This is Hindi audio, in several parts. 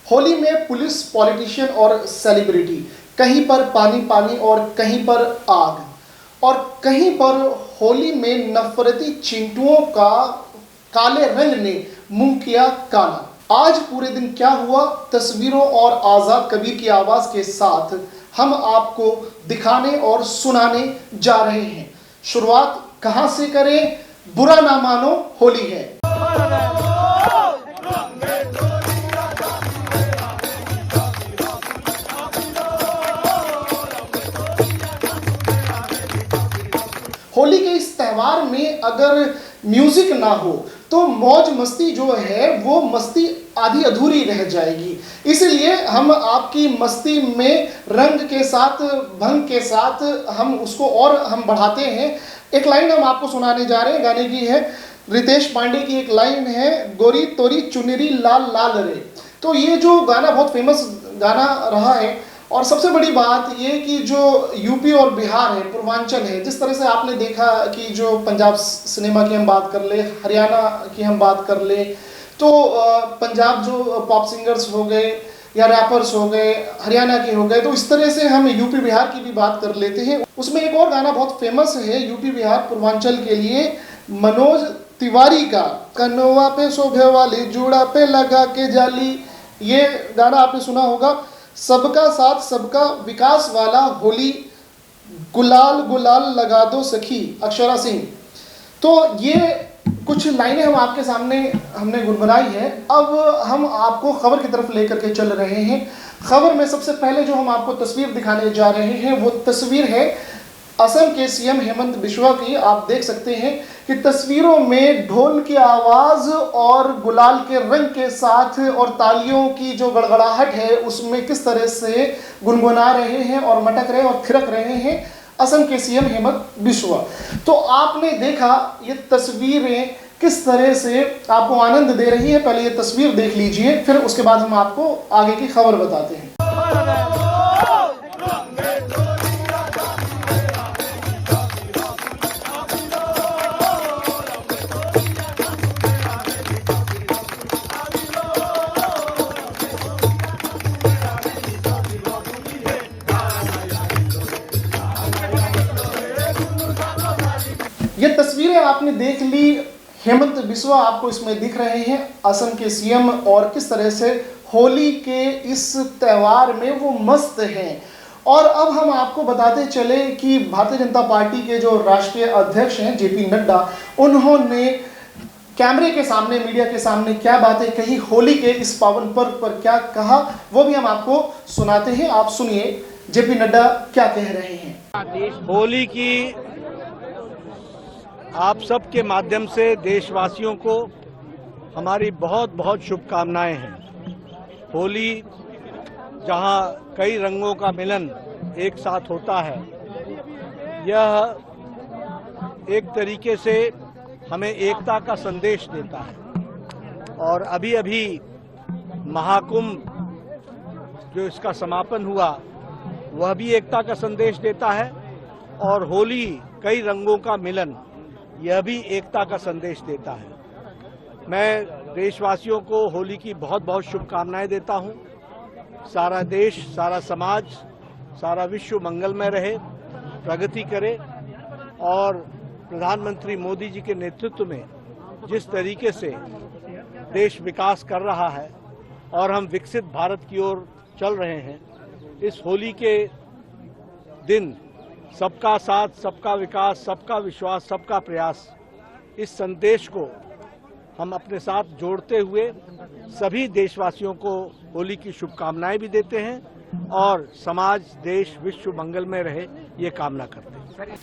होली में पुलिस, पॉलिटिशियन और सेलिब्रिटी, कहीं पर पानी पानी और कहीं पर आग, और कहीं पर होली में नफरती चिंटुओं का काले रंग ने मुंह किया काला। आज पूरे दिन क्या हुआ, तस्वीरों और आजाद कबीर की आवाज के साथ हम आपको दिखाने और सुनाने जा रहे हैं। शुरुआत कहां से करें? बुरा ना मानो, होली है। होली के इस त्यौहार में अगर म्यूजिक ना हो तो मौज मस्ती जो है वो मस्ती आधी अधूरी रह जाएगी। इसलिए हम आपकी मस्ती में रंग के साथ, भंग के साथ हम उसको और हम बढ़ाते हैं। एक लाइन हम आपको सुनाने जा रहे हैं, गाने की है, रितेश पांडे की एक लाइन है, गोरी तोरी चुनरी लाल लाल रे। तो ये जो गाना बहुत फेमस गाना रहा है। और सबसे बड़ी बात ये कि जो यूपी और बिहार है, पूर्वांचल है, जिस तरह से आपने देखा कि जो पंजाब सिनेमा की हम बात कर ले, हरियाणा की हम बात कर ले, तो पंजाब जो पॉप सिंगर्स हो गए या रैपर्स हो गए, हरियाणा के हो गए, तो इस तरह से हम यूपी बिहार की भी बात कर लेते हैं। उसमें एक और गाना बहुत फेमस है यूपी बिहार पूर्वांचल के लिए, मनोज तिवारी का, कनवा पे शोभे वाली जूड़ा पे लगा के जाली। ये गाना आपने सुना होगा। सबका साथ सबका विकास वाला होली, गुलाल गुलाल लगा दो सखी, अक्षरा सिंह। तो ये कुछ लाइनें हम आपके सामने हमने गुनगुनाई है। अब हम आपको खबर की तरफ लेकर के चल रहे हैं। खबर में सबसे पहले जो हम आपको तस्वीर दिखाने जा रहे हैं वो तस्वीर है असम के सीएम हेमंत बिस्वा की। आप देख सकते हैं कि तस्वीरों में ढोल की आवाज और गुलाल के रंग के साथ और तालियों की जो गड़गड़ाहट है उसमें किस तरह से गुनगुना रहे हैं और मटक रहे और थिरक रहे हैं असम के सीएम हेमंत बिस्वा। तो आपने देखा ये तस्वीरें किस तरह से आपको आनंद दे रही है। पहले ये तस्वीर देख लीजिए, फिर उसके बाद हम आपको आगे की खबर बताते हैं। ये तस्वीरें आपने देख ली, हेमंत बिस्वा आपको इसमें दिख रहे हैं, असम के सीएम, और किस तरह से होली के इस त्यौहार में वो मस्त हैं। और अब हम आपको बताते चले कि भारतीय जनता पार्टी के जो राष्ट्रीय अध्यक्ष हैं जेपी नड्डा, उन्होंने कैमरे के सामने, मीडिया के सामने क्या बातें कही, होली के इस पावन पर्व पर क्या कहा, वो भी हम आपको सुनाते हैं। आप सुनिए जेपी नड्डा क्या कह रहे हैं। होली की आप सबके माध्यम से देशवासियों को हमारी बहुत बहुत शुभकामनाएं हैं। होली जहां कई रंगों का मिलन एक साथ होता है, यह एक तरीके से हमें एकता का संदेश देता है। और अभी अभी महाकुंभ जो इसका समापन हुआ वह भी एकता का संदेश देता है, और होली कई रंगों का मिलन यह भी एकता का संदेश देता है। मैं देशवासियों को होली की बहुत बहुत शुभकामनाएं देता हूं। सारा देश, सारा समाज, सारा विश्व मंगलमय रहे, प्रगति करे, और प्रधानमंत्री मोदी जी के नेतृत्व में जिस तरीके से देश विकास कर रहा है और हम विकसित भारत की ओर चल रहे हैं, इस होली के दिन सबका साथ, सबका विकास, सबका विश्वास, सबका प्रयास, इस संदेश को हम अपने साथ जोड़ते हुए सभी देशवासियों को होली की शुभकामनाएं भी देते हैं और समाज, देश, विश्व मंगलमय रहे, ये कामना करते हैं।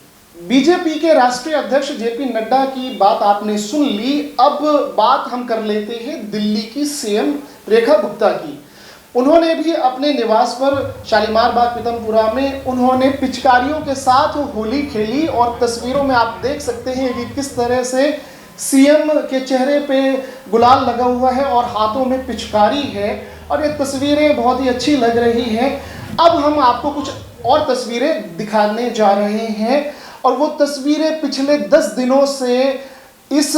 बीजेपी के राष्ट्रीय अध्यक्ष जेपी नड्डा की बात आपने सुन ली। अब बात हम कर लेते हैं दिल्ली की सीएम रेखा गुप्ता की। उन्होंने भी अपने निवास पर शालीमार बाग पीतमपुरा में उन्होंने पिचकारियों के साथ होली खेली, और तस्वीरों में आप देख सकते हैं कि किस तरह से सीएम के चेहरे पे गुलाल लगा हुआ है और हाथों में पिचकारी है, और ये तस्वीरें बहुत ही अच्छी लग रही हैं। अब हम आपको कुछ और तस्वीरें दिखाने जा रहे हैं, और वो तस्वीरें पिछले 10 दिनों से इस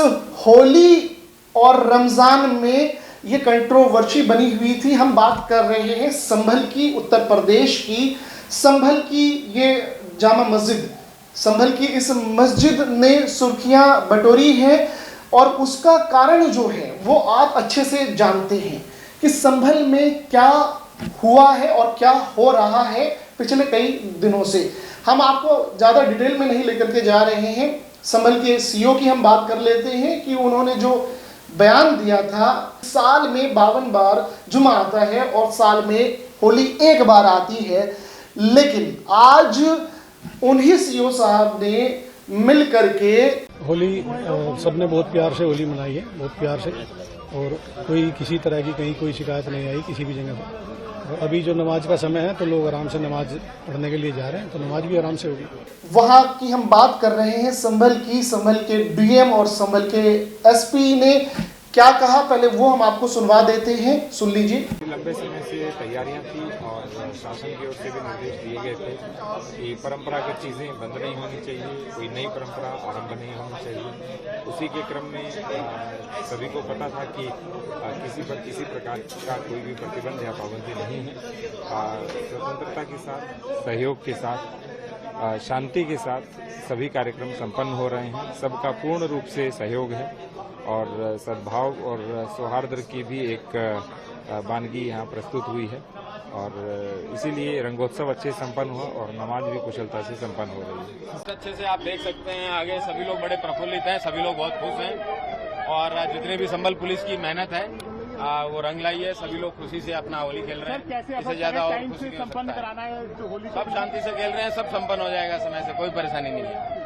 होली और रमज़ान में ये कंट्रोवर्सी बनी हुई थी। हम बात कर रहे हैं संभल की, उत्तर प्रदेश की संभल की ये जामा मस्जिद। संभल की इस मस्जिद ने सुर्खियां बटोरी हैं और उसका कारण जो है वो आप अच्छे से जानते हैं कि संभल में क्या हुआ है और क्या हो रहा है पिछले कई दिनों से। हम आपको ज़्यादा डिटेल में नहीं लेकर के जा रहे हैं। संभल के सीईओ की हम बात कर लेते हैं कि उन्होंने जो बयान दिया था, साल में 52 बार जुमा आता है और साल में होली एक बार आती है, लेकिन आज उन्हीं सीईओ साहब ने मिल करके होली सबने बहुत प्यार से होली मनाई है, बहुत प्यार से, और कोई किसी तरह की कहीं कोई शिकायत नहीं आई किसी भी जगह पर। और अभी जो नमाज का समय है तो लोग आराम से नमाज पढ़ने के लिए जा रहे हैं, तो नमाज भी आराम से होगी। वहाँ की हम बात कर रहे हैं संभल की। संभल के डीएम और संभल के एसपी ने क्या कहा, पहले वो हम आपको सुनवा देते हैं, सुन लीजिए। लंबे समय से तैयारियां थी और शासन की ओर से भी निर्देश दिए गए थे कि परंपरागत चीज़ें बंद नहीं होनी चाहिए, कोई नई परंपरा आरंभ नहीं होनी चाहिए। उसी के क्रम में सभी को पता था कि किसी पर किसी प्रकार का कोई भी प्रतिबंध या पाबंदी नहीं है। स्वतंत्रता के साथ, सहयोग के साथ, शांति के साथ सभी कार्यक्रम संपन्न हो रहे हैं। सबका पूर्ण रूप से सहयोग है और सद्भाव और सौहार्द की भी एक वानगी यहाँ प्रस्तुत हुई है और इसीलिए रंगोत्सव अच्छे से संपन्न हुआ और नमाज भी कुशलता से संपन्न हो रही है। अच्छे से आप देख सकते हैं, आगे सभी लोग बड़े प्रफुल्लित हैं, सभी लोग बहुत खुश हैं और जितने भी संभल पुलिस की मेहनत है वो रंग लाई है। सभी लोग खुशी से अपना होली खेल रहे हैं। इससे ज्यादा और खुशी नहीं हो सकता है। सब शांति से खेल रहे हैं, सब संपन्न हो जाएगा समय से, कोई परेशानी नहीं है।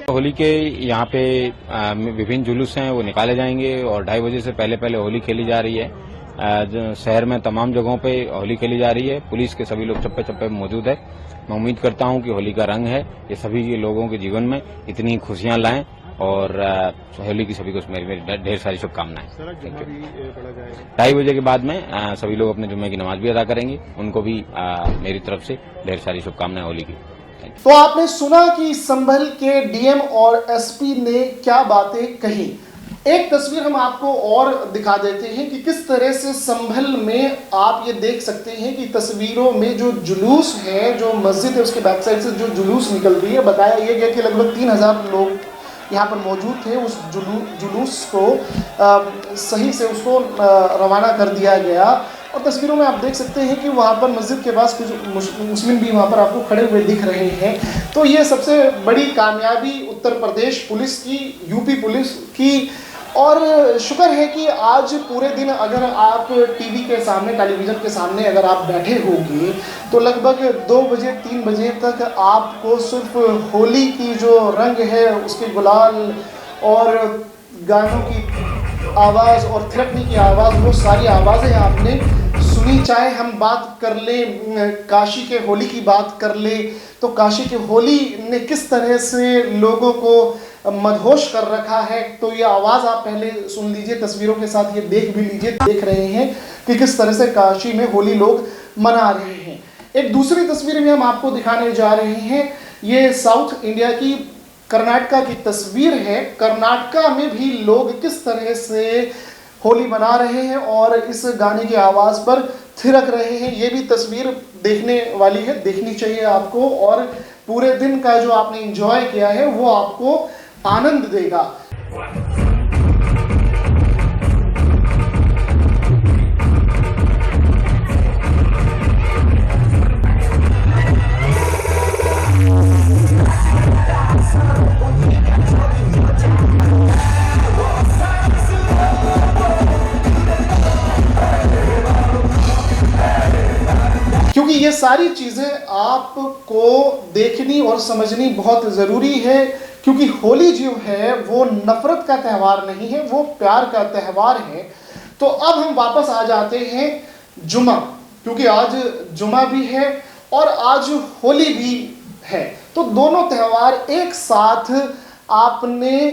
होली के यहाँ पे विभिन्न जुलूस हैं वो निकाले जाएंगे और 2:30 बजे से पहले होली खेली जा रही है। शहर में तमाम जगहों पे होली खेली जा रही है। पुलिस के सभी लोग चप्पे चप्पे में मौजूद है। मैं उम्मीद करता हूँ कि होली का रंग है ये सभी लोगों के जीवन में इतनी खुशियाँ लाएं और होली की सभी को मेरी ढेर सारी शुभकामनाएं। 2:30 बजे के बाद में सभी लोग अपने जुम्मे की नमाज भी अदा करेंगे। उनको भी मेरी तरफ से ढेर सारी शुभकामनाएं होली की। तो आपने सुना कि संभल के डीएम और एसपी ने क्या बातें कही। एक तस्वीर हम आपको और दिखा देते हैं कि किस तरह से संभल में आप ये देख सकते हैं कि तस्वीरों में जो जुलूस है, जो मस्जिद है उसके बैक साइड से जो जुलूस निकल रही है, बताया यह गया कि लगभग 3000 लोग यहाँ पर मौजूद थे। उस जुलूस को सही से उसको रवाना कर दिया गया और तस्वीरों में आप देख सकते हैं कि वहाँ पर मस्जिद के पास कुछ मुस्लिम भी वहाँ पर आपको खड़े हुए दिख रहे हैं। तो ये सबसे बड़ी कामयाबी उत्तर प्रदेश पुलिस की, यूपी पुलिस की। और शुक्र है कि आज पूरे दिन अगर आप टीवी के सामने, टेलीविज़न के सामने अगर आप बैठे होंगे तो लगभग 2 बजे 3 बजे तक आपको सिर्फ होली की जो रंग है उसके गुलाल और गानों की आवाज़ और थिरकने की आवाज़, वो सारी आवाज़ें आपने सुनी। चाहे हम बात कर लें काशी के होली की बात कर ले तो काशी के होली ने किस तरह से लोगों को मदहोश कर रखा है, तो ये आवाज़ आप पहले सुन लीजिए, तस्वीरों के साथ ये देख भी लीजिए। देख रहे हैं कि किस तरह से काशी में होली लोग मना रहे हैं। एक दूसरी तस्वीर भी हम आपको दिखाने जा रहे हैं। ये साउथ इंडिया की कर्नाटका की तस्वीर है। कर्नाटका में भी लोग किस तरह से होली मना रहे हैं और इस गाने की आवाज़ पर थिरक रहे हैं। ये भी तस्वीर देखने वाली है, देखनी चाहिए आपको और पूरे दिन का जो आपने एंजॉय किया है वो आपको आनंद देगा। क्योंकि ये सारी चीज़ें आपको देखनी और समझनी बहुत ज़रूरी है, क्योंकि होली जो है वो नफ़रत का त्यौहार नहीं है, वो प्यार का त्यौहार है। तो अब हम वापस आ जाते हैं जुमा, क्योंकि आज जुमा भी है और आज होली भी है। तो दोनों त्यौहार एक साथ आपने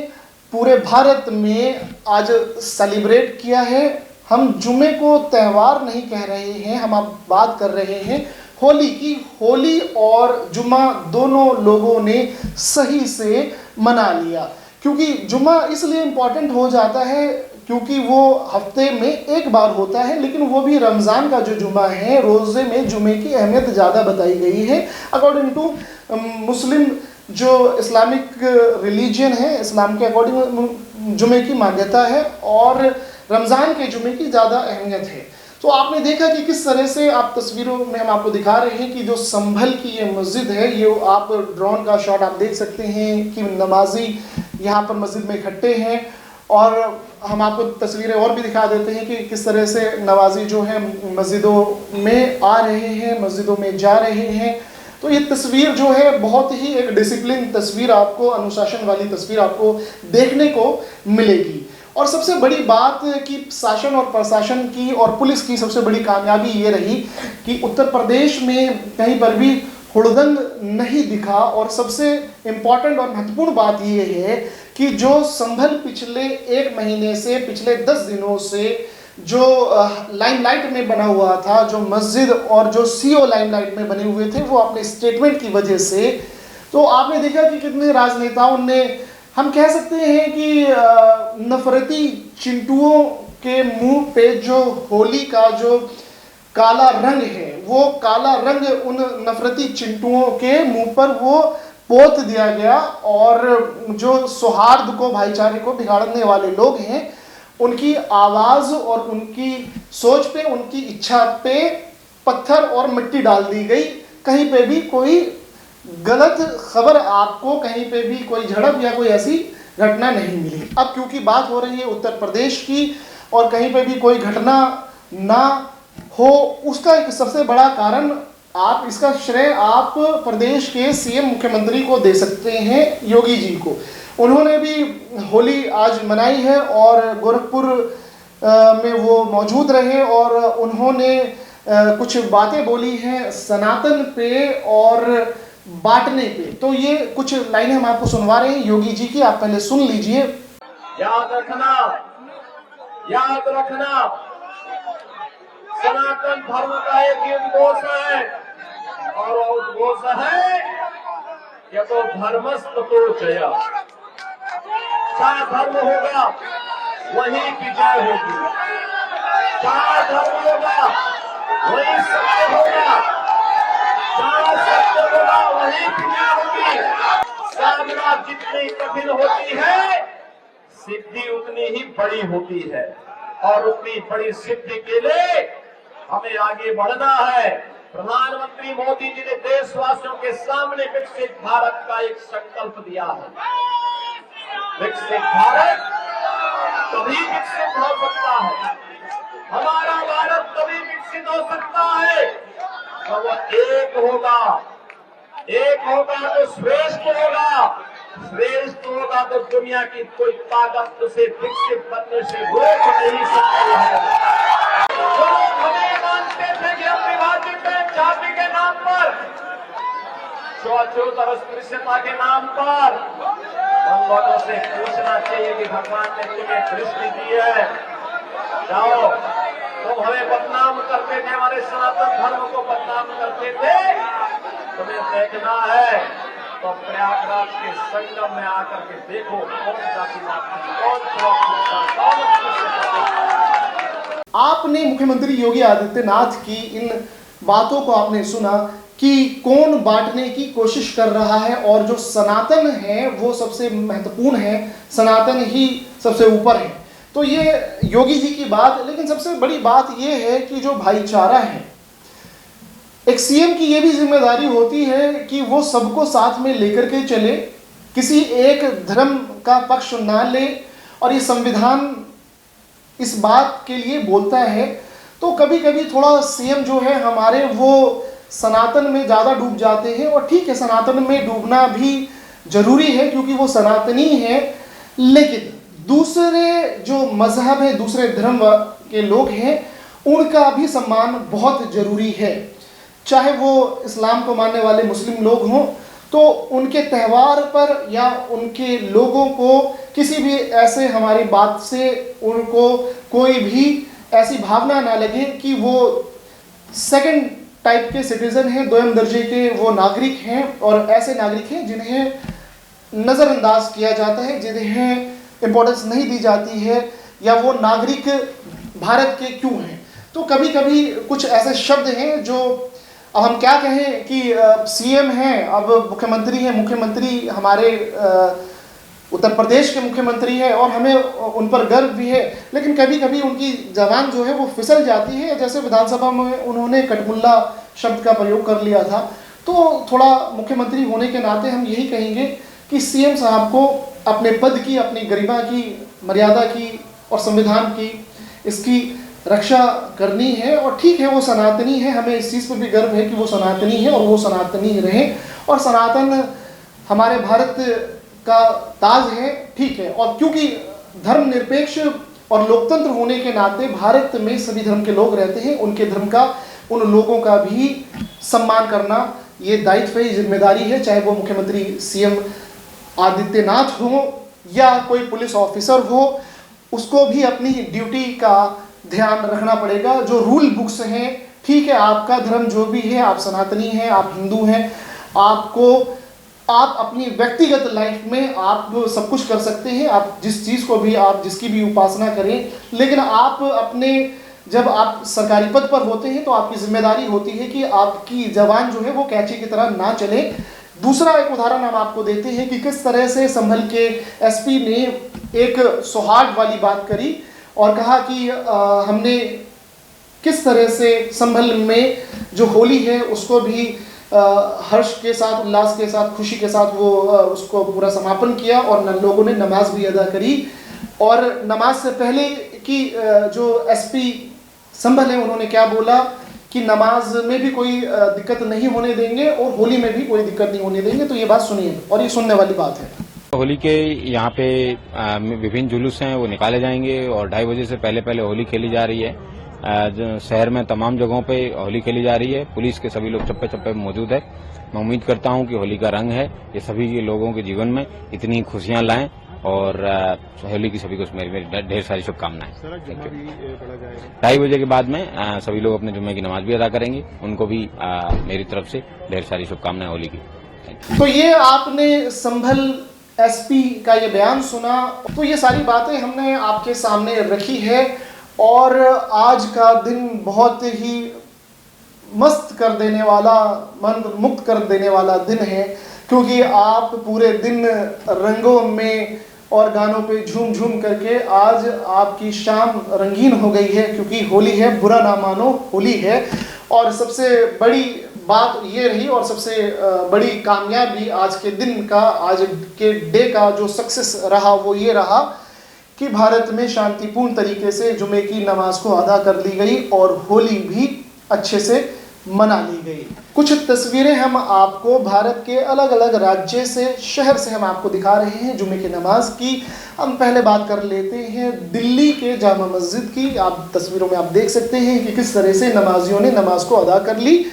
पूरे भारत में आज सेलिब्रेट किया है। हम जुमे को त्यौहार नहीं कह रहे हैं, हम अब बात कर रहे हैं होली की। होली और जुमा दोनों लोगों ने सही से मना लिया, क्योंकि जुमा इसलिए इम्पॉर्टेंट हो जाता है क्योंकि वो हफ्ते में एक बार होता है, लेकिन वो भी रमज़ान का जो जुमा है, रोज़े में जुमे की अहमियत ज़्यादा बताई गई है अकॉर्डिंग टू मुस्लिम जो इस्लामिक रिलीजन है, इस्लाम के अकॉर्डिंग जुमे की मान्यता है और रमज़ान के जुमे की ज़्यादा अहमियत है। तो आपने देखा कि किस तरह से आप तस्वीरों में हम आपको दिखा रहे हैं कि जो संभल की ये मस्जिद है, ये आप ड्रोन का शॉट आप देख सकते हैं कि नमाजी यहाँ पर मस्जिद में इकट्ठे हैं और हम आपको तस्वीरें और भी दिखा देते हैं कि किस तरह से नवाजी जो है मस्जिदों में आ रहे हैं, मस्जिदों में जा रहे हैं। तो ये तस्वीर जो है बहुत ही एक डिसिप्लिन तस्वीर आपको, अनुशासन वाली तस्वीर आपको देखने को मिलेगी। और सबसे बड़ी बात कि शासन और प्रशासन की और पुलिस की सबसे बड़ी कामयाबी ये रही कि उत्तर प्रदेश में कहीं पर भी हुड़दंग नहीं दिखा। और सबसे इम्पॉर्टेंट और महत्वपूर्ण बात ये है कि जो संभल पिछले एक महीने से, पिछले 10 दिनों से जो लाइमलाइट में बना हुआ था, जो मस्जिद और जो सीओ लाइमलाइट में बने हुए थे, वो अपने स्टेटमेंट की वजह से, तो आपने देखा कि कितने राजनेताओं ने, हम कह सकते हैं कि नफरती चिंटुओं के मुंह पे जो होली का जो काला रंग है, वो काला रंग उन नफरती चिंटुओं के मुंह पर वो पोत दिया गया और जो सौहार्द को, भाईचारे को बिगाड़ने वाले लोग हैं, उनकी आवाज़ और उनकी सोच पे, उनकी इच्छा पे पत्थर और मिट्टी डाल दी गई। कहीं पे भी कोई गलत खबर आपको, कहीं पे भी कोई झड़प या कोई ऐसी घटना नहीं मिली। अब क्योंकि बात हो रही है उत्तर प्रदेश की और कहीं पे भी कोई घटना ना हो, उसका एक सबसे बड़ा कारण, आप इसका श्रेय आप प्रदेश के सीएम मुख्यमंत्री को दे सकते हैं, योगी जी को। उन्होंने भी होली आज मनाई है और गोरखपुर में वो मौजूद रहे और उन्होंने कुछ बातें बोली हैं सनातन पे और बांटने पे। तो ये कुछ लाइनें हम आपको सुनवा रहे हैं योगी जी की, आप पहले सुन लीजिए। याद रखना सनातन धर्म का एक उद्घोष है और वो उद्घोष है कि तो धर्मस्थ तो जया। जहाँ धर्म होगा वहीं विजय होगी, जहाँ धर्म होगा वहीं सत्य होगा, जहाँ सत्य होगा वहीं विजय होगी। साधना जितनी कठिन होती है, सिद्धि उतनी ही बड़ी होती है और उतनी बड़ी सिद्धि के लिए हमें आगे बढ़ना है। प्रधानमंत्री मोदी जी ने देशवासियों के सामने विकसित भारत का एक संकल्प दिया है। विकसित भारत तभी विकसित हो सकता है, हमारा भारत तभी विकसित हो सकता है तो वो एक होगा तो श्रेष्ठ होगा, श्रेष्ठ होगा तो दुनिया की कोई ताकत उसे विकसित बनने से रोक नहीं सकती है। जो लोग हमें मानते थे कि हम विभाजित हैं जाति के नाम पर, छूआछूत और अस्पृश्यता के नाम पर, उन लोगों से पूछना चाहिए कि भगवान ने तुम्हें दृष्टि दी है, जाओ तुम हमें बदनाम करते थे, हमारे सनातन धर्म को बदनाम करते थे, तुम्हें देखना है तो प्रयागराज के संगम में आकर के देखो कौन जातिवादी, कौन छूआछूतता, कौन अस्पृश्यता। आपने मुख्यमंत्री योगी आदित्यनाथ की इन बातों को आपने सुना कि कौन बांटने की कोशिश कर रहा है और जो सनातन है वो सबसे महत्वपूर्ण है, सनातन ही सबसे ऊपर है। तो ये योगी जी की बात, लेकिन सबसे बड़ी बात ये है कि जो भाईचारा है, एक सीएम की ये भी जिम्मेदारी होती है कि वो सबको साथ में लेकर के चले, किसी एक धर्म का पक्ष ना ले। और ये संविधान इस बात के लिए बोलता है। तो कभी कभी थोड़ा सीएम जो है हमारे वो सनातन में ज़्यादा डूब जाते हैं और ठीक है, सनातन में डूबना भी जरूरी है क्योंकि वो सनातनी है, लेकिन दूसरे जो मजहब है, दूसरे धर्म के लोग हैं, उनका भी सम्मान बहुत जरूरी है। चाहे वो इस्लाम को मानने वाले मुस्लिम लोग हों, तो उनके त्यौहार पर या उनके लोगों को किसी भी ऐसे हमारी बात से उनको कोई भी ऐसी भावना ना लगे कि वो सेकंड टाइप के सिटीजन हैं, दोयम दर्जे के वो नागरिक हैं और ऐसे नागरिक हैं जिन्हें नज़रअंदाज किया जाता है, जिन्हें इम्पोर्टेंस नहीं दी जाती है या वो नागरिक भारत के क्यों हैं। तो कभी कभी कुछ ऐसे शब्द हैं जो, अब हम क्या कहें कि सीएम हैं, अब मुख्यमंत्री हैं, मुख्यमंत्री हमारे उत्तर प्रदेश के मुख्यमंत्री है और हमें उन पर गर्व भी है, लेकिन कभी कभी उनकी जबान जो है वो फिसल जाती है। जैसे विधानसभा में उन्होंने कटमुल्ला शब्द का प्रयोग कर लिया था। तो थोड़ा मुख्यमंत्री होने के नाते हम यही कहेंगे कि सीएम साहब को अपने पद की, अपनी गरिमा की, मर्यादा की और संविधान की इसकी रक्षा करनी है। और ठीक है, वो सनातनी है, हमें इस चीज़ पर भी गर्व है कि वो सनातनी है और वो सनातनी रहे। और सनातन हमारे भारत का ताज है, ठीक है। और क्योंकि धर्मनिरपेक्ष और लोकतंत्र होने के नाते भारत में सभी धर्म के लोग रहते हैं, उनके धर्म का, उन लोगों का भी सम्मान करना ये दायित्व है, जिम्मेदारी है। चाहे वो मुख्यमंत्री सीएम आदित्यनाथ हो या कोई पुलिस ऑफिसर हो, उसको भी अपनी ड्यूटी का ध्यान रखना पड़ेगा। जो रूल बुक्स हैं, ठीक है, आपका धर्म जो भी है, आप सनातनी हैं, आप हिंदू हैं, आप अपनी व्यक्तिगत लाइफ में आप सब कुछ कर सकते हैं, आप जिस चीज़ को भी, आप जिसकी भी उपासना करें, लेकिन आप अपने, जब आप सरकारी पद पर होते हैं तो आपकी जिम्मेदारी होती है कि आपकी जबान जो है वो कैंची की तरह ना चले। दूसरा एक उदाहरण हम आपको देते हैं कि किस तरह से संभल के एसपी ने एक सौहार्द वाली बात करी और कहा कि हमने किस तरह से संभल में जो होली है उसको भी हर्ष के साथ, उल्लास के साथ, खुशी के साथ वो उसको पूरा समापन किया और लोगों ने नमाज भी अदा करी। और नमाज से पहले की जो एसपी संभल है उन्होंने क्या बोला कि नमाज में भी कोई दिक्कत नहीं होने देंगे और होली में भी कोई दिक्कत नहीं होने देंगे। तो ये बात सुनिए, और ये सुनने वाली बात है। होली के यहाँ पे विभिन्न जुलूस हैं वो निकाले जाएंगे और 2:30 बजे से पहले लोली खेली जा रही है। शहर में तमाम जगहों पे होली खेली जा रही है। पुलिस के सभी लोग चप्पे चप्पे मौजूद है। मैं उम्मीद करता हूँ कि होली का रंग है ये सभी के लोगों के जीवन में इतनी खुशियाँ लाएं और होली की सभी को मेरी ढेर सारी शुभकामनाएं। 2:30 बजे के बाद में सभी लोग अपने जुम्मे की नमाज भी अदा करेंगे। उनको भी मेरी तरफ से ढेर सारी शुभकामनाएं होली की। तो ये आपने संभल एसपी का ये बयान सुना। तो ये सारी बातें हमने आपके सामने रखी है और आज का दिन बहुत ही मस्त कर देने वाला, मन मुक्त कर देने वाला दिन है, क्योंकि आप पूरे दिन रंगों में और गानों पे झूम झूम करके आज आपकी शाम रंगीन हो गई है, क्योंकि होली है, बुरा ना मानो होली है। और सबसे बड़ी बात ये रही और सबसे बड़ी कामयाबी आज के दिन का, आज के डे का जो सक्सेस रहा वो ये रहा कि भारत में शांतिपूर्ण तरीके से जुमे की नमाज को अदा कर ली गई और होली भी अच्छे से मना ली गई। कुछ तस्वीरें हम आपको भारत के अलग अलग राज्य से, शहर से हम आपको दिखा रहे हैं जुमे की नमाज की। हम पहले बात कर लेते हैं दिल्ली के जामा मस्जिद की। आप तस्वीरों में आप देख सकते हैं कि किस तरह से नमाजियों ने नमाज को अदा कर ली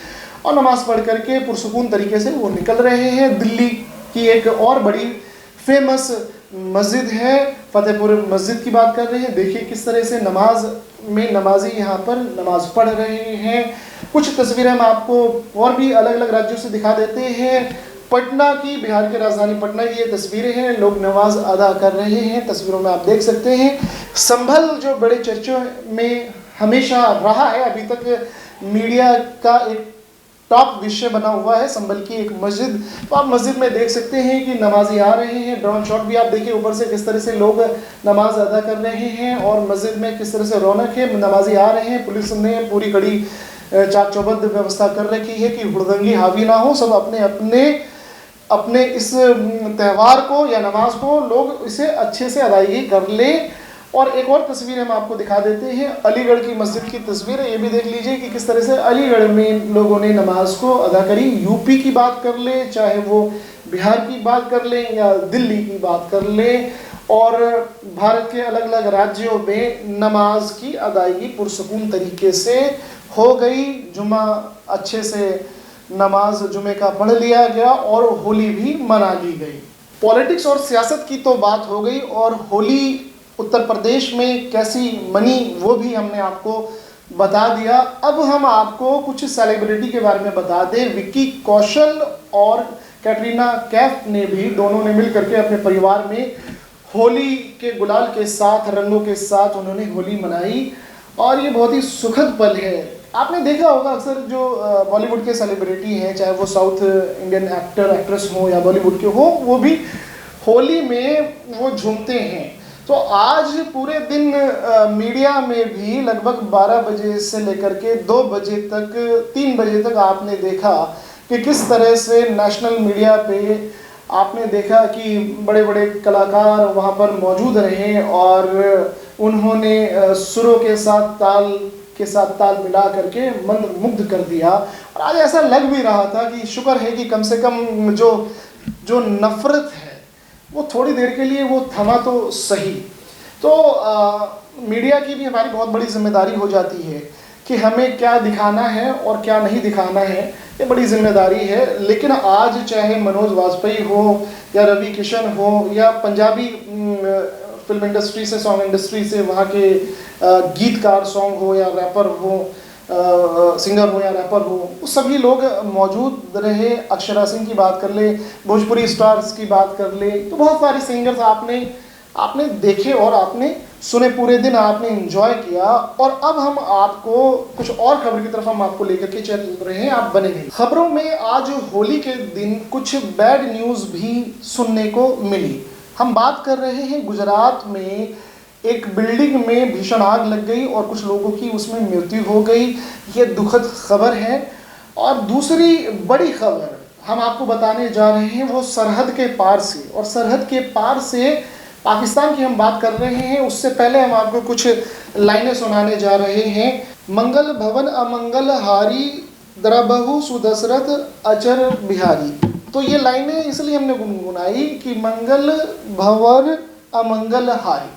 और नमाज पढ़ करके पुरसुकून तरीके से वो निकल रहे हैं। दिल्ली की एक और बड़ी फेमस मस्जिद है, फतेहपुर मस्जिद की बात कर रहे हैं। देखिए किस तरह से नमाज में नमाजी यहाँ पर नमाज पढ़ रहे हैं। कुछ तस्वीरें हम आपको और भी अलग अलग राज्यों से दिखा देते हैं। पटना की, बिहार की राजधानी पटना की ये तस्वीरें हैं, लोग नमाज अदा कर रहे हैं। तस्वीरों में आप देख सकते हैं। संभल जो बड़े चर्चों में हमेशा रहा है, अभी तक मीडिया का एक टॉप विषय बना हुआ है संभल की एक मस्जिद। तो आप मस्जिद में देख सकते हैं कि नमाजी आ रहे हैं। ड्रोन शॉट भी आप देखिए ऊपर से किस तरह से लोग नमाज अदा कर रहे हैं और मस्जिद में किस तरह से रौनक है, नमाजी आ रहे हैं। पुलिस ने पूरी कड़ी चाक चौबंद व्यवस्था कर रखी है कि हुड़दंगी हावी ना हो। सब अपने इस त्यौहार को या नमाज को लोग इसे अच्छे से अदायगी कर लें। और एक और तस्वीर हम आपको दिखा देते हैं, अलीगढ़ की मस्जिद की तस्वीर है। ये भी देख लीजिए कि किस तरह से अलीगढ़ में लोगों ने नमाज को अदा करी। यूपी की बात कर ले, चाहे वो बिहार की बात कर लें या दिल्ली की बात कर लें, और भारत के अलग अलग राज्यों में नमाज की अदायगी पुरसुकून तरीके से हो गई। जुमा अच्छे से नमाज जुमे का पढ़ लिया गया और होली भी मना ली गई। पॉलिटिक्स और सियासत की तो बात हो गई, और होली उत्तर प्रदेश में कैसी मनी वो भी हमने आपको बता दिया। अब हम आपको कुछ सेलिब्रिटी के बारे में बता दें। विक्की कौशल और कैटरीना कैफ ने भी, दोनों ने मिल करके अपने परिवार में होली के गुलाल के साथ, रंगों के साथ उन्होंने होली मनाई और ये बहुत ही सुखद पल है। आपने देखा होगा अक्सर जो बॉलीवुड के सेलिब्रिटी हैं, चाहे वो साउथ इंडियन एक्टर एक्ट्रेस हो या बॉलीवुड के हो, वो भी होली में वो झूमते हैं। तो आज पूरे दिन मीडिया में भी लगभग 12 बजे से लेकर के 2 बजे तक, 3 बजे तक आपने देखा कि किस तरह से नेशनल मीडिया पे आपने देखा कि बड़े बड़े कलाकार वहाँ पर मौजूद रहे और उन्होंने सुरों के साथ ताल मिला करके मंत्र मुग्ध कर दिया। और आज ऐसा लग भी रहा था कि शुक्र है कि कम से कम जो नफरत है वो थोड़ी देर के लिए वो थमा तो सही। तो मीडिया की भी हमारी बहुत बड़ी जिम्मेदारी हो जाती है कि हमें क्या दिखाना है और क्या नहीं दिखाना है, ये बड़ी जिम्मेदारी है। लेकिन आज चाहे मनोज वाजपेयी हो या रवि किशन हो या पंजाबी फिल्म इंडस्ट्री से, सॉन्ग इंडस्ट्री से वहाँ के गीतकार, सॉन्ग हो या रैपर हो, सिंगर हो या रैपर हो, वो सभी लोग मौजूद रहे। अक्षरा सिंह की बात कर ले, भोजपुरी स्टार्स की बात कर ले, तो बहुत सारे सिंगर्स आपने देखे और आपने सुने, पूरे दिन आपने एंजॉय किया। और अब हम आपको कुछ और खबर की तरफ हम आपको लेकर के चल रहे हैं, आप बने रहिए। खबरों में आज होली के दिन कुछ बैड न्यूज़ भी सुनने को मिली। हम बात कर रहे हैं गुजरात में एक बिल्डिंग में भीषण आग लग गई और कुछ लोगों की उसमें मृत्यु हो गई। ये दुखद खबर है। और दूसरी बड़ी खबर हम आपको बताने जा रहे हैं वो सरहद के पार से, और सरहद के पार से पाकिस्तान की हम बात कर रहे हैं। उससे पहले हम आपको कुछ लाइनें सुनाने जा रहे हैं। मंगल भवन अमंगल हारी द्रबहु सुदशरथ अचर बिहारी। तो ये लाइनें इसलिए हमने गुनगुनाई कि मंगल भवन अमंगल हारी,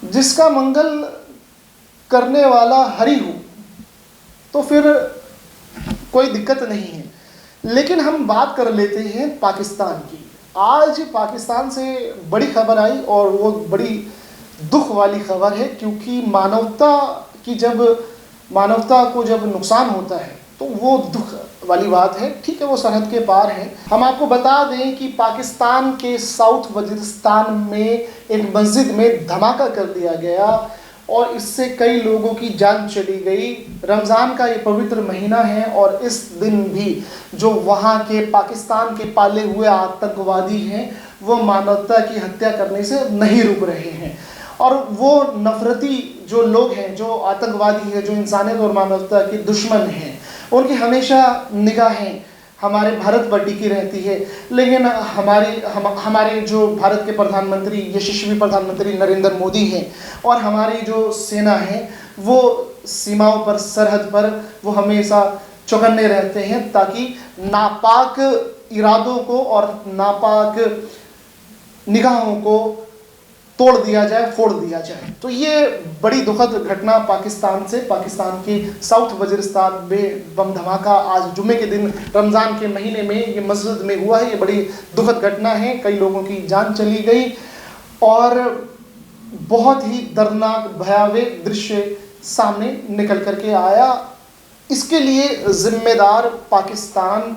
जिसका मंगल करने वाला हरि हो तो फिर कोई दिक्कत नहीं है। लेकिन हम बात कर लेते हैं पाकिस्तान की। आज पाकिस्तान से बड़ी खबर आई और वो बड़ी दुख वाली खबर है, क्योंकि मानवता को जब नुकसान होता है तो वो दुख वाली बात है। ठीक है, वो सरहद के पार है। हम आपको बता दें कि पाकिस्तान के साउथ वजीरिस्तान में एक मस्जिद में धमाका कर दिया गया और इससे कई लोगों की जान चली गई। रमज़ान का ये पवित्र महीना है और इस दिन भी जो वहाँ के पाकिस्तान के पाले हुए आतंकवादी हैं वो मानवता की हत्या करने से नहीं रुक रहे हैं। और वो नफरती जो लोग हैं, जो आतंकवादी हैं, जो इंसानियत और मानवता के दुश्मन हैं, उनकी हमेशा निगाहें हमारे भारत पर टिकी रहती है। लेकिन हमारे जो भारत के प्रधानमंत्री, यशस्वी प्रधानमंत्री नरेंद्र मोदी हैं और हमारी जो सेना है वो सीमाओं पर, सरहद पर वो हमेशा चौकन्ने रहते हैं ताकि नापाक इरादों को और नापाक निगाहों को तोड़ दिया जाए, फोड़ दिया जाए। तो ये बड़ी दुखद घटना पाकिस्तान से, पाकिस्तान की साउथ वजीरिस्तान में बम धमाका आज जुम्मे के दिन रमज़ान के महीने में ये मस्जिद में हुआ है। ये बड़ी दुखद घटना है, कई लोगों की जान चली गई और बहुत ही दर्दनाक भयावह दृश्य सामने निकल करके आया। इसके लिए जिम्मेदार पाकिस्तान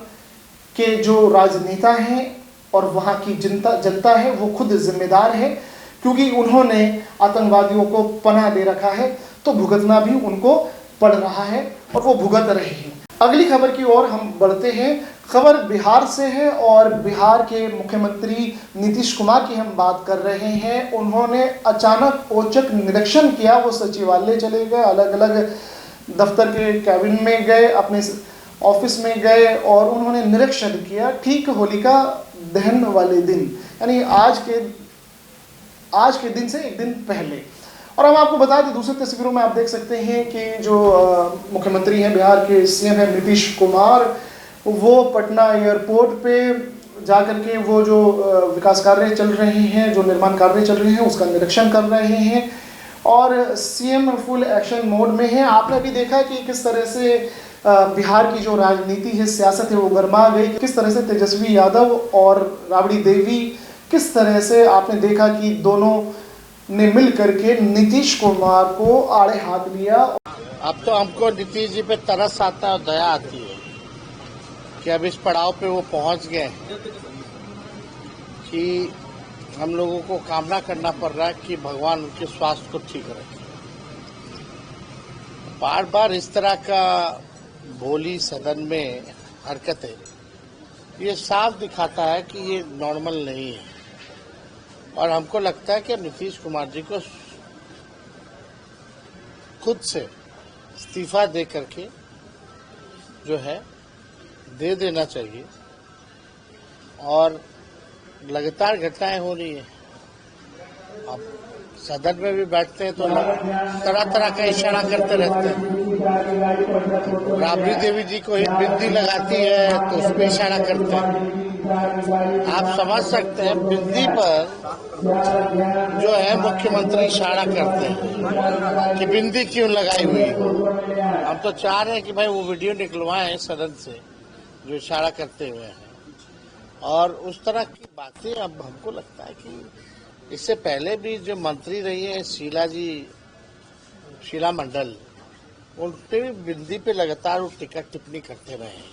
के जो राजनेता हैं और वहाँ की जनता है वो खुद जिम्मेदार है, क्योंकि उन्होंने आतंकवादियों को पनाह दे रखा है तो भुगतना भी उनको पड़ रहा है और वो भुगत रहे हैं। अगली खबर की ओर हम बढ़ते हैं। खबर बिहार से है और बिहार के मुख्यमंत्री नीतीश कुमार की हम बात कर रहे हैं। उन्होंने अचानक औचक निरीक्षण किया। वो सचिवालय चले गए, अलग अलग दफ्तर के कैबिन में गए, अपने ऑफिस में गए और उन्होंने निरीक्षण किया ठीक होलिका दहन वाले दिन, यानी आज के दिन से एक दिन पहले। और हम आपको बता दें, दूसरी तस्वीरों में आप देख सकते हैं कि जो मुख्यमंत्री हैं, बिहार के सीएम हैं नीतीश कुमार, वो पटना एयरपोर्ट पे जाकर के वो जो विकास कार्य चल रहे हैं, जो निर्माण कार्य चल रहे हैं उसका निरीक्षण कर रहे हैं और सीएम फुल एक्शन मोड में है। आपने भी देखा कि किस तरह से बिहार की जो राजनीति है, सियासत है, वो गर्मा गई। किस तरह से तेजस्वी यादव और राबड़ी देवी, किस तरह से आपने देखा कि दोनों ने मिल करके नीतीश कुमार को आड़े हाथ लिया। अब तो हमको नीतीश जी पे तरस आता है और दया आती है कि अब इस पड़ाव पे वो पहुंच गए कि हम लोगों को कामना करना पड़ रहा है कि भगवान उनके स्वास्थ्य को ठीक रखे। बार बार इस तरह का बोली सदन में हरकतें, ये साफ दिखाता है कि ये नॉर्मल नहीं है। और हमको लगता है कि नीतीश कुमार जी को खुद से इस्तीफा दे करके जो है दे देना चाहिए। और लगातार घटनाएं हो रही है। अब सदन में भी बैठते हैं तो तरह तरह का इशारा करते रहते हैं। राबड़ी देवी जी को बिंदी लगाती है तो उस पर इशारा करते हैं। आप समझ सकते हैं बिंदी पर जो है मुख्यमंत्री इशारा करते हैं कि बिंदी क्यों लगाई हुई है। हम तो चाह रहे हैं कि भाई वो वीडियो निकलवाएं सदन से जो इशारा करते हुए हैं। और उस तरह की बातें अब हमको लगता है कि इससे पहले भी जो मंत्री रही है शीला मंडल, उन पे भी बिंदी पे लगातार वो टीका टिप्पणी करते रहे हैं।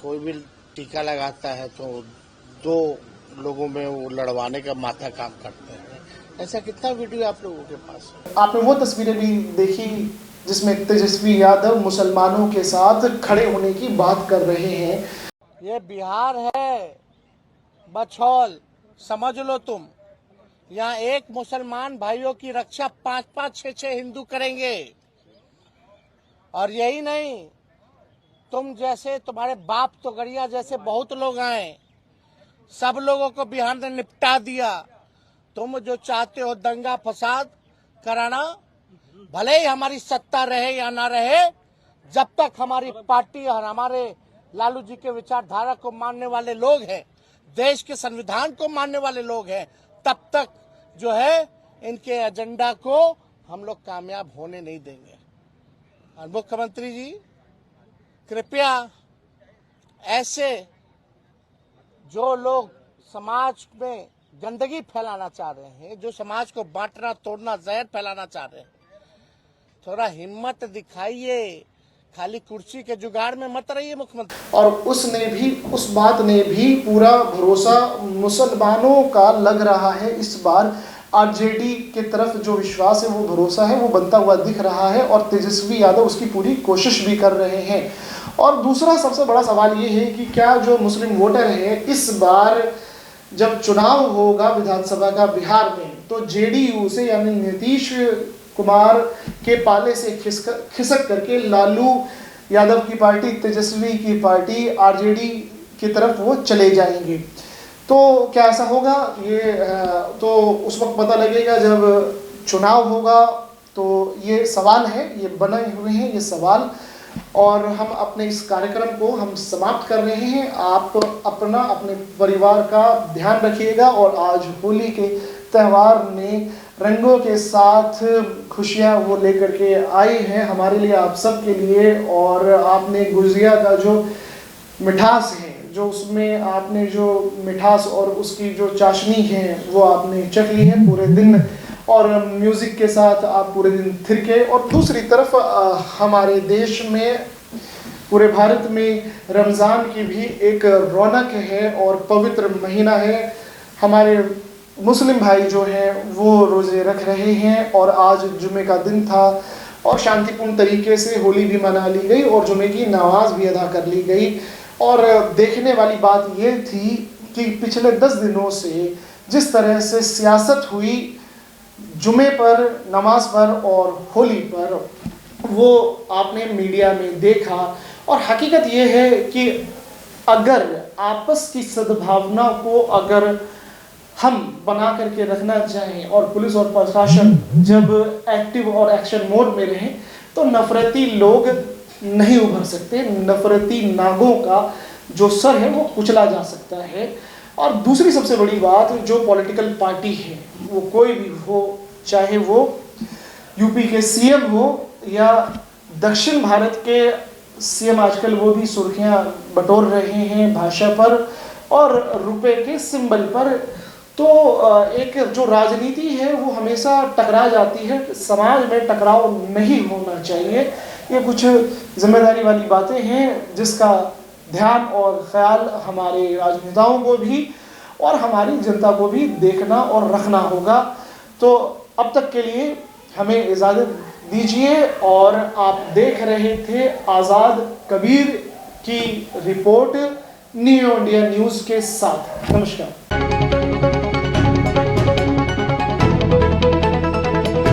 कोई भी टीका लगाता है तो दो लोगों में वो लड़वाने का माथा काम करते हैं। ऐसा कितना वीडियो आप लोगों के पास है? आपने वो तस्वीरें भी देखी जिसमें तेजस्वी यादव मुसलमानों के साथ खड़े होने की बात कर रहे हैं। ये बिहार है, बछौल समझ लो तुम। यहाँ एक मुसलमान भाइयों की रक्षा 5-5, 6-6 हिंदू करेंगे। और यही नहीं, तुम जैसे तुम्हारे बाप तोगड़िया जैसे बहुत लोग आए, सब लोगों को बिहार ने निपटा दिया। तुम जो चाहते हो दंगा फसाद कराना, भले ही हमारी सत्ता रहे या ना रहे, जब तक हमारी पार्टी और हमारे लालू जी के विचारधारा को मानने वाले लोग हैं, देश के संविधान को मानने वाले लोग हैं, तब तक जो है इनके एजेंडा को हम लोग कामयाब होने नहीं देंगे। और मुख्यमंत्री जी कृपया ऐसे जो लोग समाज में गंदगी फैलाना चाह रहे हैं, जो समाज को बांटना तोड़ना जहर फैलाना चाह रहे हैं, थोड़ा हिम्मत दिखाइए। खाली कुर्सी के जुगाड़ में मत रहिए मुख्यमंत्री। और उस बात ने भी पूरा भरोसा मुसलमानों का लग रहा है। इस बार आरजेडी के तरफ जो विश्वास है, वो भरोसा है, वो बनता हुआ दिख रहा है। और तेजस्वी यादव उसकी पूरी कोशिश भी कर रहे हैं। और दूसरा सबसे बड़ा सवाल ये है कि क्या जो मुस्लिम वोटर है, इस बार जब चुनाव होगा विधानसभा का बिहार में, तो जेडीयू से यानी नीतीश कुमार के पाले से खिसक करके लालू यादव की पार्टी, तेजस्वी की पार्टी, आरजेडी की तरफ वो चले जाएंगे। तो क्या ऐसा होगा? ये तो उस वक्त पता लगेगा जब चुनाव होगा। तो ये सवाल है, ये बने हुए हैं ये सवाल। और हम अपने इस कार्यक्रम को हम समाप्त कर रहे हैं। आप अपने परिवार का ध्यान रखिएगा। और आज होली के त्यौहार में रंगों के साथ खुशियां वो लेकर के आई हैं हमारे लिए, आप सब के लिए। और आपने गुजिया का जो मिठास है, जो उसमें आपने जो मिठास और उसकी जो चाशनी है वो आपने चख ली है पूरे दिन। और म्यूज़िक के साथ आप पूरे दिन थिरके। और दूसरी तरफ हमारे देश में, पूरे भारत में रमज़ान की भी एक रौनक है और पवित्र महीना है। हमारे मुस्लिम भाई जो हैं वो रोज़े रख रहे हैं। और आज जुमे का दिन था और शांतिपूर्ण तरीके से होली भी मना ली गई और जुमे की नमाज भी अदा कर ली गई। और देखने वाली बात ये थी कि पिछले 10 दिनों से जिस तरह से सियासत हुई जुमे पर, नमाज पर और होली पर, वो आपने मीडिया में देखा। और हकीकत ये है कि अगर आपस की सद्भावना को अगर हम बना करके रखना चाहें और पुलिस और प्रशासन जब एक्टिव और एक्शन मोड में रहें, तो नफरती लोग नहीं उभर सकते। नफरती नागों का जो सर है वो कुचला जा सकता है। और दूसरी सबसे बड़ी बात, जो पॉलिटिकल पार्टी है वो कोई भी हो, चाहे वो यूपी के सीएम हो या दक्षिण भारत के सीएम, आजकल वो भी सुर्खियां बटोर रहे हैं भाषा पर और रुपए के सिंबल पर। तो एक जो राजनीति है वो हमेशा टकरा जाती है। समाज में टकराव नहीं होना चाहिए। ये कुछ जिम्मेदारी वाली बातें हैं जिसका ध्यान और ख्याल हमारे राजनेताओं को भी और हमारी जनता को भी देखना और रखना होगा। तो अब तक के लिए हमें इजाज़त दीजिए और आप देख रहे थे आज़ाद कबीर की रिपोर्ट न्यू इंडिया न्यूज़ के साथ। नमस्कार।